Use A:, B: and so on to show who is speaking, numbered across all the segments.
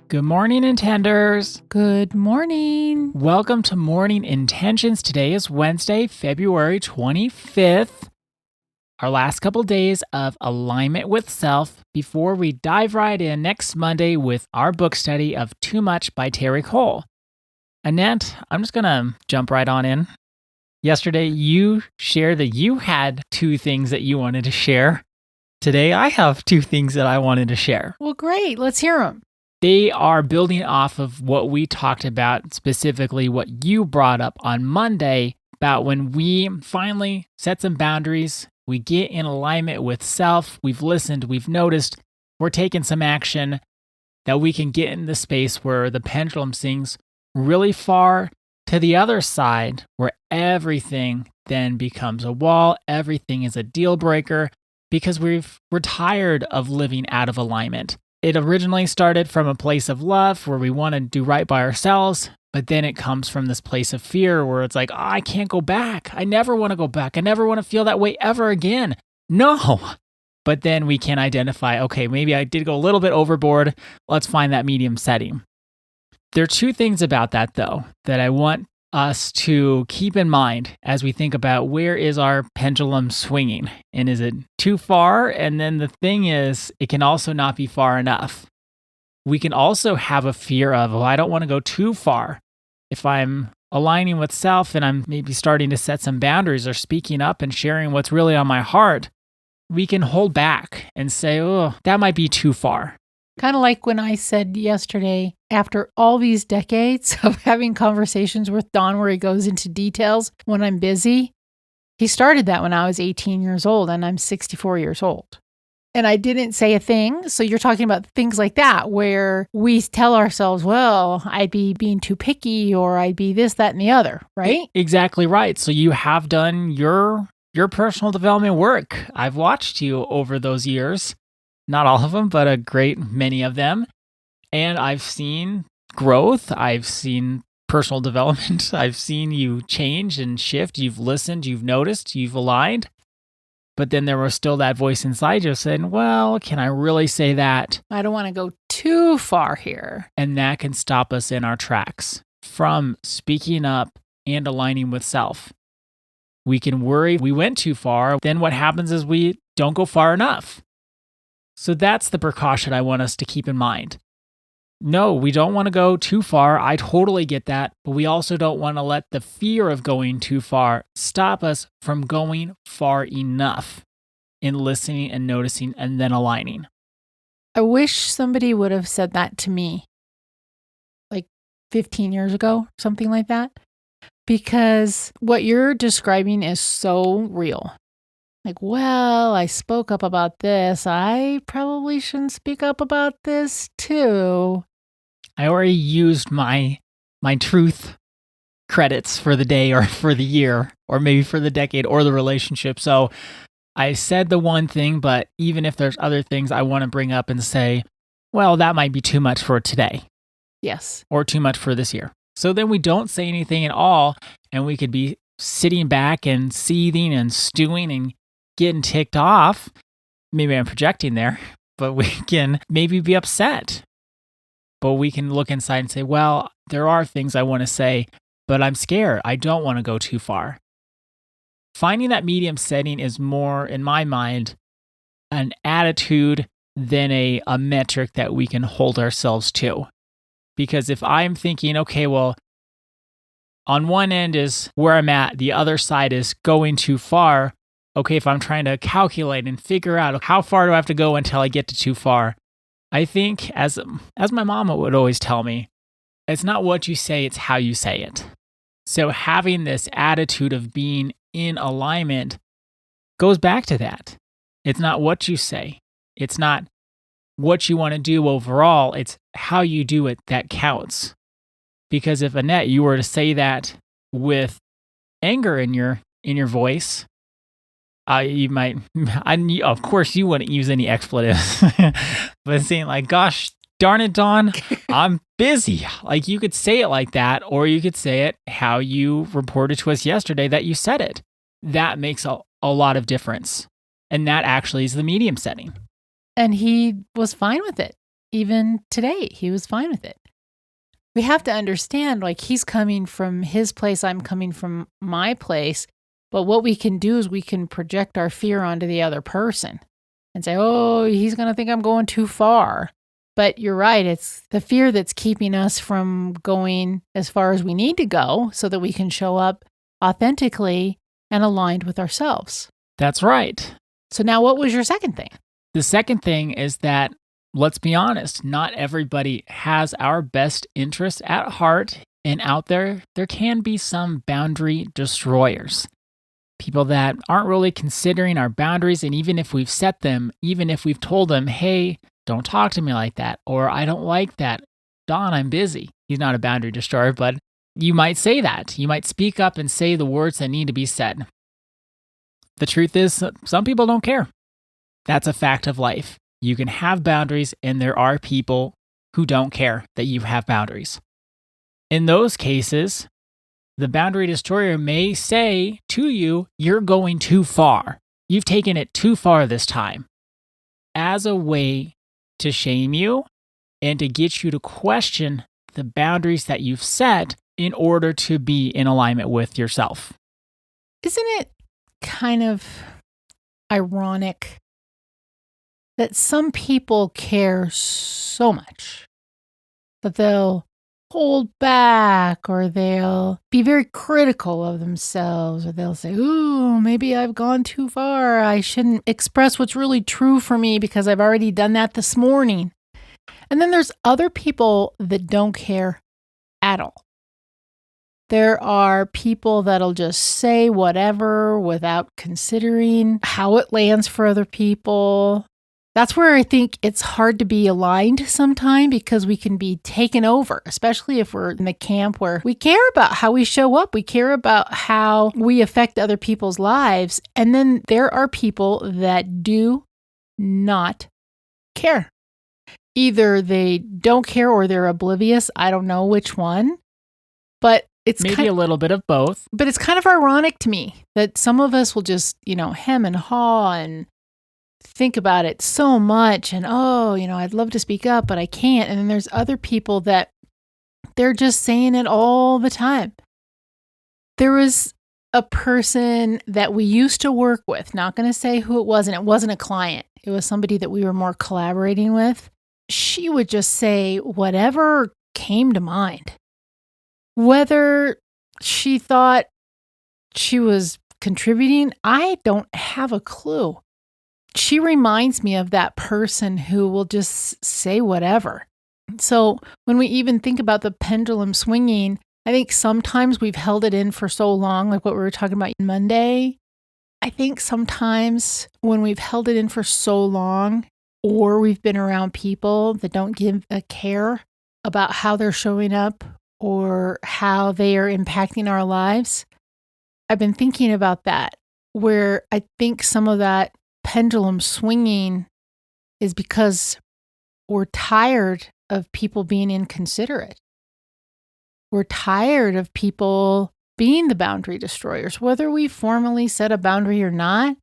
A: Good morning, Intenders.
B: Good morning.
A: Welcome to Morning Intentions. Today is Wednesday, February 25th. Our last couple days of alignment with self before we dive right in next Monday with our book study of Too Much by Terry Cole. Annette, I'm just going to jump right on in. Yesterday, you shared that you had two things that you wanted to share. Today, I have two things that I wanted to share.
B: Well, great. Let's hear them.
A: They are building off of what we talked about, specifically what you brought up on Monday about when we finally set some boundaries, we get in alignment with self, we've listened, we've noticed, we're taking some action, that we can get in the space where the pendulum swings really far to the other side, where everything then becomes a wall, everything is a deal breaker, because we're tired of living out of alignment. It originally started from a place of love where we want to do right by ourselves, but then it comes from this place of fear where it's like, I can't go back. I never want to go back. I never want to feel that way ever again. No. But then we can identify, okay, maybe I did go a little bit overboard. Let's find that medium setting. There are two things about that, though, that I want us to keep in mind as we think about where is our pendulum swinging, and is it too far? And then the thing is, it can also not be far enough. We can also have a fear of, I don't want to go too far. If I'm aligning with self and I'm maybe starting to set some boundaries or speaking up and sharing what's really on my heart, we can hold back and say, oh, that might be too far.
B: Kind of like when I said yesterday, after all these decades of having conversations with Don where he goes into details when I'm busy, he started that when I was 18 years old and I'm 64 years old. And I didn't say a thing. So you're talking about things like that where we tell ourselves, well, I'd be being too picky or I'd be this, that, and the other, right?
A: Exactly right. So you have done your personal development work. I've watched you over those years. Not all of them, but a great many of them. And I've seen growth. I've seen personal development. I've seen you change and shift. You've listened, you've noticed, you've aligned. But then there was still that voice inside you saying, well, can I really say that?
B: I don't want to go too far here.
A: And that can stop us in our tracks from speaking up and aligning with self. We can worry we went too far. Then what happens is we don't go far enough. So that's the precaution I want us to keep in mind. No, we don't want to go too far. I totally get that. But we also don't want to let the fear of going too far stop us from going far enough in listening and noticing and then aligning.
B: I wish somebody would have said that to me like 15 years ago, something like that. Because what you're describing is so real. Like, well, I spoke up about this. I probably shouldn't speak up about this too.
A: I already used my truth credits for the day or for the year or maybe for the decade or the relationship. So I said the one thing, but even if there's other things I want to bring up and say, well, that might be too much for today.
B: Yes.
A: Or too much for this year. So then we don't say anything at all, and we could be sitting back and seething and stewing and getting ticked off. Maybe I'm projecting there, but we can maybe be upset. But we can look inside and say, well, there are things I want to say, but I'm scared. I don't want to go too far. Finding that medium setting is more, in my mind, an attitude than a metric that we can hold ourselves to. Because if I'm thinking, okay, well, on one end is where I'm at, the other side is going too far. Okay, if I'm trying to calculate and figure out how far do I have to go until I get to too far, I think, as my mama would always tell me, it's not what you say, it's how you say it. So having this attitude of being in alignment goes back to that. It's not what you say. It's not what you want to do overall. It's how you do it that counts. Because if, Annette, you were to say that with anger in your voice, you might, of course, you wouldn't use any expletives, but saying like, gosh, darn it, Dawn, I'm busy. Like you could say it like that, or you could say it how you reported to us yesterday that you said it. That makes a lot of difference. And that actually is the medium setting.
B: And he was fine with it. even today, he was fine with it. We have to understand, like, he's coming from his place, I'm coming from my place. But what we can do is we can project our fear onto the other person and say, oh, he's going to think I'm going too far. But you're right. It's the fear that's keeping us from going as far as we need to go so that we can show up authentically and aligned with ourselves.
A: That's right.
B: So now what was your second thing?
A: The second thing is that, let's be honest, not everybody has our best interest at heart. And out there can be some boundary destroyers. People that aren't really considering our boundaries. And even if we've set them, even if we've told them, hey, don't talk to me like that, or I don't like that. Don, I'm busy. He's not a boundary destroyer, but you might say that. You might speak up and say the words that need to be said. The truth is, some people don't care. That's a fact of life. You can have boundaries, and there are people who don't care that you have boundaries. In those cases, the boundary destroyer may say to you, you're going too far. You've taken it too far this time, as a way to shame you and to get you to question the boundaries that you've set in order to be in alignment with yourself.
B: Isn't it kind of ironic that some people care so much that they'll hold back, or they'll be very critical of themselves, or they'll say, ooh, maybe I've gone too far. I shouldn't express what's really true for me because I've already done that this morning. And then there's other people that don't care at all. There are people that'll just say whatever without considering how it lands for other people. That's where I think it's hard to be aligned sometimes, because we can be taken over, especially if we're in the camp where we care about how we show up. We care about how we affect other people's lives. And then there are people that do not care. Either they don't care or they're oblivious. I don't know which one, but it's
A: maybe a little bit of both.
B: But it's kind of ironic to me that some of us will just, hem and haw and think about it so much, and I'd love to speak up, but I can't. And then there's other people that they're just saying it all the time. There was a person that we used to work with, not going to say who it was, and it wasn't a client. It was somebody that we were more collaborating with. She would just say whatever came to mind. Whether she thought she was contributing, I don't have a clue. She reminds me of that person who will just say whatever. So when we even think about the pendulum swinging, I think sometimes we've held it in for so long, like what we were talking about Monday. I think sometimes when we've held it in for so long, or we've been around people that don't give a care about how they're showing up or how they are impacting our lives, I've been thinking about that, where I think some of that pendulum swinging is because we're tired of people being inconsiderate. We're tired of people being the boundary destroyers. Whether we formally set a boundary or not,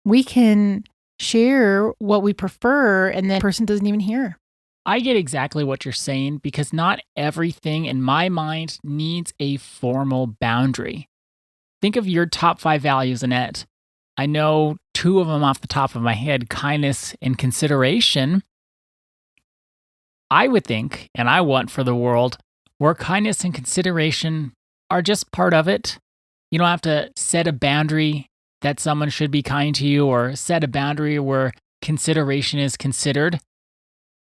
B: we can share what we prefer, and then the person doesn't even hear.
A: I get exactly what you're saying, because not everything in my mind needs a formal boundary. Think of your top 5 values, Annette. I know 2 of them off the top of my head: kindness and consideration. I would think, and I want for the world, where kindness and consideration are just part of it. You don't have to set a boundary that someone should be kind to you, or set a boundary where consideration is considered.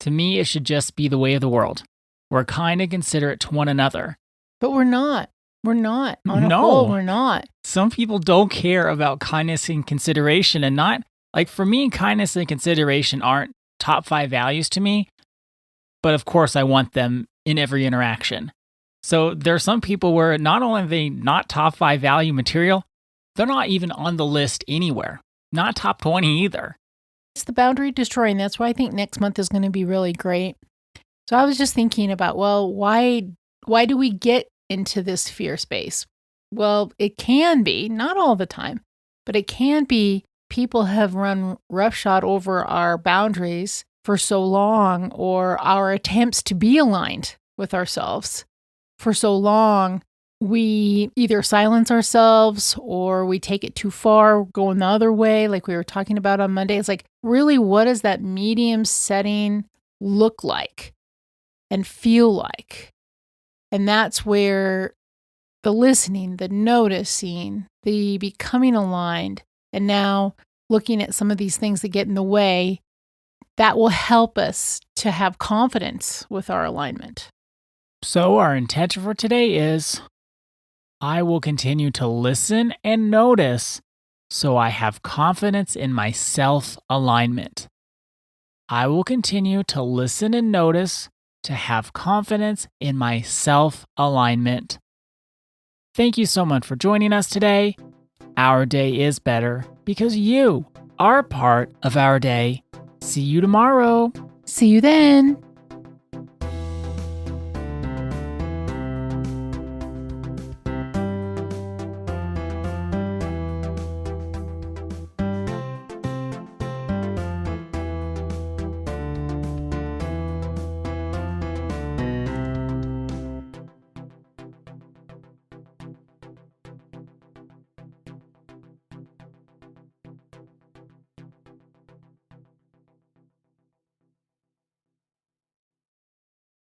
A: To me, it should just be the way of the world. We're kind and considerate to one another.
B: But we're not. We're not. On
A: No.
B: a whole, we're not.
A: Some people don't care about kindness and consideration, and not, like, for me, kindness and consideration aren't top 5 values to me, but of course I want them in every interaction. So there are some people where not only are they not top 5 value material, they're not even on the list anywhere. Not top 20 either.
B: It's the boundary destroying. That's why I think next month is going to be really great. So I was just thinking about, well, why do we get into this fear space? Well, it can be, not all the time, but it can be people have run roughshod over our boundaries for so long, or our attempts to be aligned with ourselves for so long, we either silence ourselves or we take it too far, going the other way, like we were talking about on Monday. It's like, really, what does that medium setting look like and feel like? And that's where the listening, the noticing, the becoming aligned, and now looking at some of these things that get in the way, that will help us to have confidence with our alignment.
A: So our intention for today is I will continue to listen and notice so I have confidence in my self-alignment. I will continue to listen and notice to have confidence in my self-alignment. Thank you so much for joining us today. Our day is better because you are part of our day. See you tomorrow.
B: See you then.